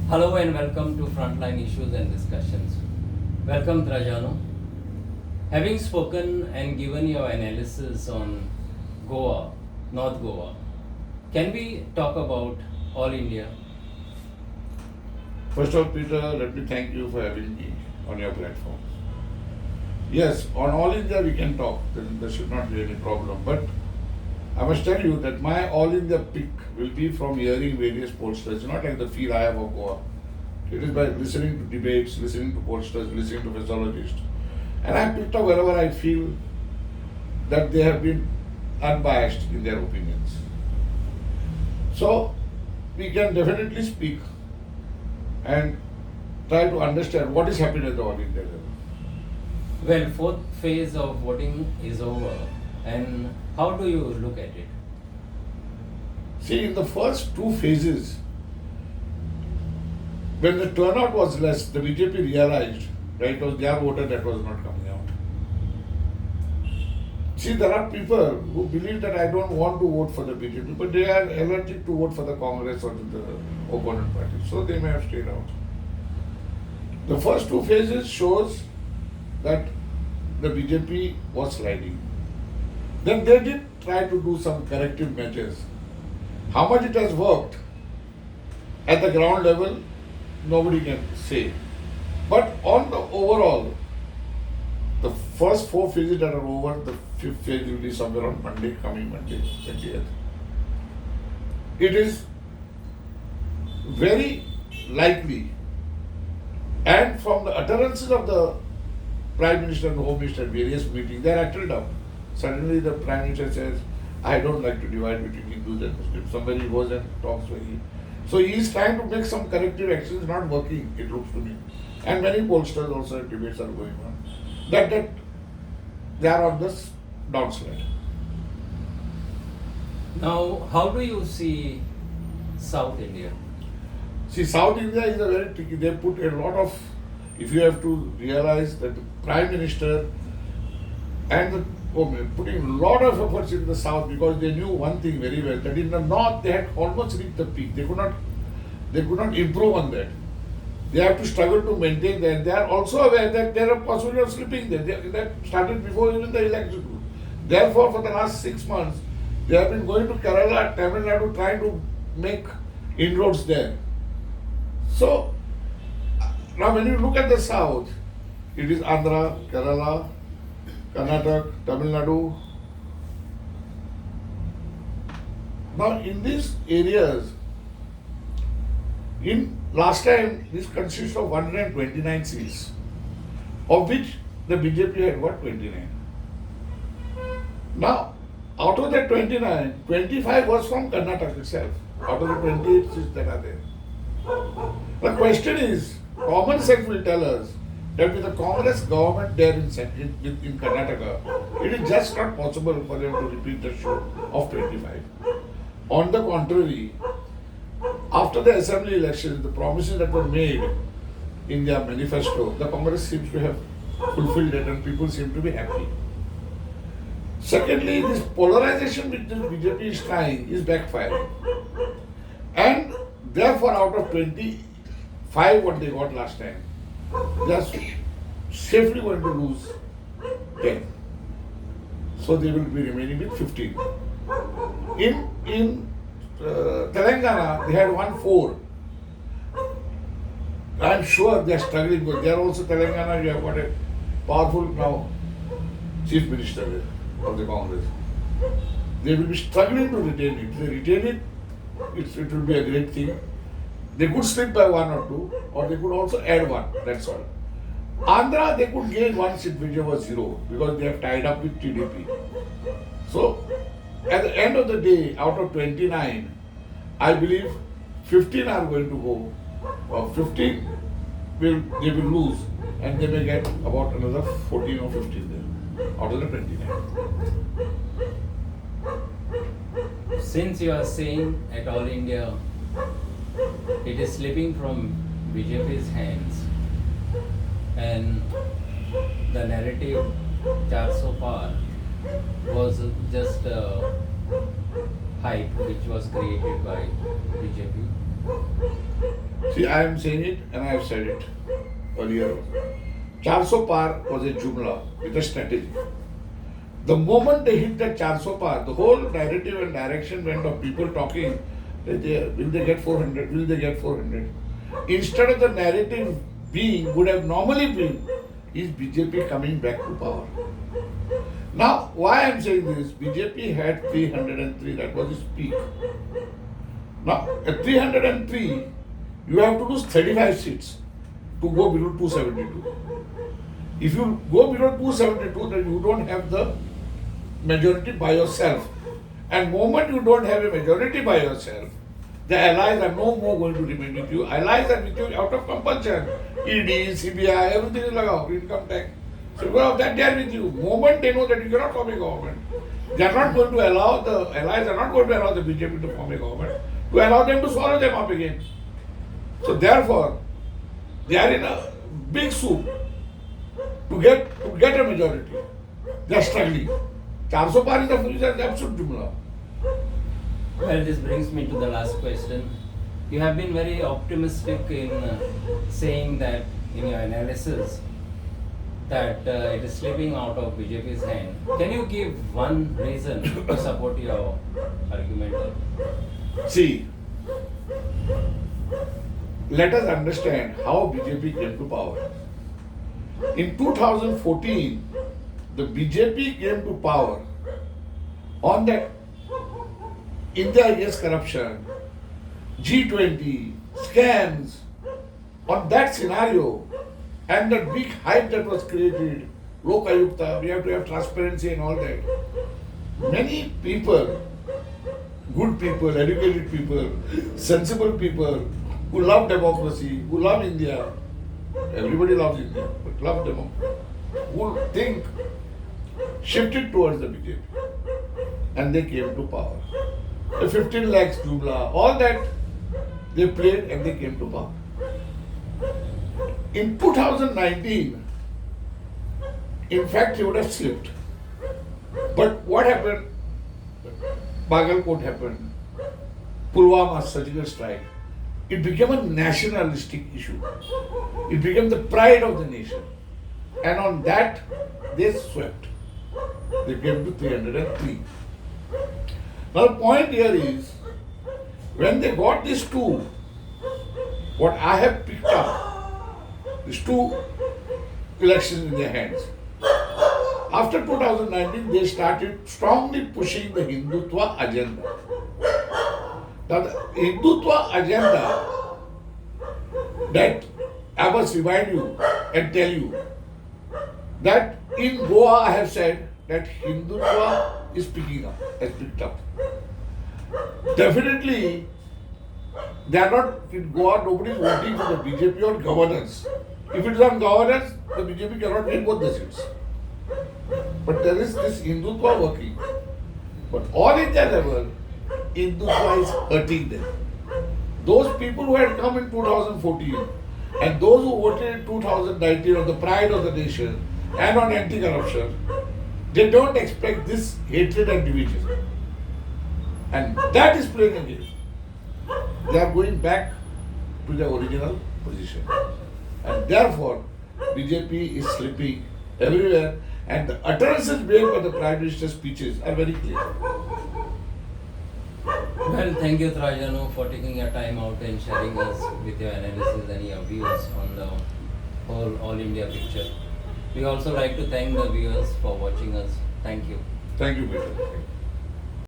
Hello and welcome to Frontline Issues and Discussions. Welcome Trajano. Having spoken and given your analysis on Goa, North Goa, can we talk about All India? First of all, Peter, let me thank you for having me on your platform. Yes, on All India we can talk, then there should not be any problem. But I must tell you that my All India pick will be from hearing various pollsters, not like the feel I have of Goa. It is by listening to debates, listening to pollsters, listening to physiologists. And I picked up wherever I feel that they have been unbiased in their opinions. So we can definitely speak and try to understand what is happening at the All India level. Well, fourth phase of voting is over, and how do you look at it? See, in the first two phases, when the turnout was less, the BJP realized that it was their voter that was not coming out. See, there are people who believe that I don't want to vote for the BJP, but they are allergic to vote for the Congress or the opponent party, so they may have stayed out. The first two phases shows that the BJP was sliding. Then they did try to do some corrective measures. How much it has worked at the ground level, nobody can say. But on the overall, the first four phases that are over, the fifth phase will be somewhere on Monday, coming Monday, 20th. It is very likely, and from the utterances of the Prime Minister and Home Minister at various meetings, they are acted up. Suddenly the Prime Minister says, I don't like to divide between Hindus and Muslims. Somebody goes and talks very. So he is trying to make some corrective actions, not working, it looks to me. And many pollsters also, debates are going on. That they are on this downslide. Now, how do you see South India? See, South India is a very tricky. They put a lot of, if you have to realize that the Prime Minister and the putting a lot of efforts in the South because they knew one thing very well, that in the North they had almost reached the peak. They could not improve on that. They have to struggle to maintain that. They are also aware that there are possibility of slipping there. That started before even the election. Therefore, for the last 6 months, they have been going to Kerala, Tamil Nadu, trying to make inroads there. So, now when you look at the South, it is Andhra, Kerala, Karnataka, Tamil Nadu. Now, in these areas, in last time, this consists of 129 seats, of which the BJP had got 29. Now, out of that 29, 25 was from Karnataka itself, out of the 28 seats that are there. The question is, common sense will tell us that with the Congress government there in Karnataka, it is just not possible for them to repeat the show of 25. On the contrary, after the assembly elections, the promises that were made in their manifesto, the Congress seems to have fulfilled it and people seem to be happy. Secondly, this polarization which the BJP is trying is backfiring. And therefore, out of 25 what they got last time, they are safely going to lose 10. So they will be remaining with 15. In Telangana, they had won 4. I am sure they are struggling, but they are also Telangana, you have got a powerful now chief minister of the Congress. They will be struggling to retain it. If they retain it, it will be a great thing. They could slip by 1 or 2, or they could also add 1, that's all. Andhra, they could gain 1 seat, which was 0, because they have tied up with TDP. So, at the end of the day, out of 29, I believe 15 are going to go, or 15 they will lose, and they may get about another 14 or 15 there, out of the 29. Since you are saying at All India, it is slipping from BJP's hands, and the narrative Char paar was just a hype which was created by BJP. See, I am saying it and I have said it earlier. 400 paar was a jumla with a strategy. The moment they hit that 400 par, the whole narrative and direction went of people talking that will they get 400, will they get 400. Instead of the narrative being, would have normally been, is BJP coming back to power. Now, why I am saying this, BJP had 303, that was its peak. Now, at 303, you have to lose 35 seats to go below 272. If you go below 272, then you don't have the majority by yourself. And moment you don't have a majority by yourself, the allies are no more going to remain with you. Allies are with you out of compulsion. ED, CBI, everything is lagao, income tax. So because of that, they are with you. Moment they know that you cannot form a government, they are not going to allow, the allies are not going to allow the BJP to form a government, to allow them to swallow them up again. So therefore, they are in a big soup to get a majority. They are struggling. 400 par is an absolute jumla. Well, this brings me to the last question. You have been very optimistic in saying that in your analysis that it is slipping out of BJP's hand. Can you give one reason to support your argument? See, let us understand how BJP came to power. In 2014, the BJP came to power on that India against corruption, G20, scams, on that scenario, and that big hype that was created, Lok Ayukta, we have to have transparency and all that. Many people, good people, educated people, sensible people, who love democracy, who love India, everybody loves India, but love democracy, who think, shifted towards the BJP, and they came to power. The 15 lakhs jumla, all that they played and they came to power. In 2019, in fact, he would have slipped. But what happened? Bagalkot happened, Pulwama surgical strike. It became a nationalistic issue. It became the pride of the nation. And on that, they swept. They came to 303. Now the point here is, when they got these two, what I have picked up, these two elections in their hands. After 2019, they started strongly pushing the Hindutva agenda. Now the Hindutva agenda, that I must remind you and tell you, that in Goa I have said that Hindutva is picking up, has picked up. Definitely, they are not, in Goa, nobody is voting for the BJP on governance. If it is on governance, the BJP cannot win both the seats. But there is this Hindutva working. But all India level, Hindutva is hurting them. Those people who had come in 2014 and those who voted in 2019 on the pride of the nation and on anti-corruption, they don't expect this hatred and division. And that is playing a game. They are going back to their original position. And therefore, BJP is slipping everywhere, and the utterances made by the Prime Minister's speeches are very clear. Well, thank you, Trajano, for taking your time out and sharing us with your analysis and your views on the whole All India picture. We also like to thank the viewers for watching us. Thank you. Thank you, Peter.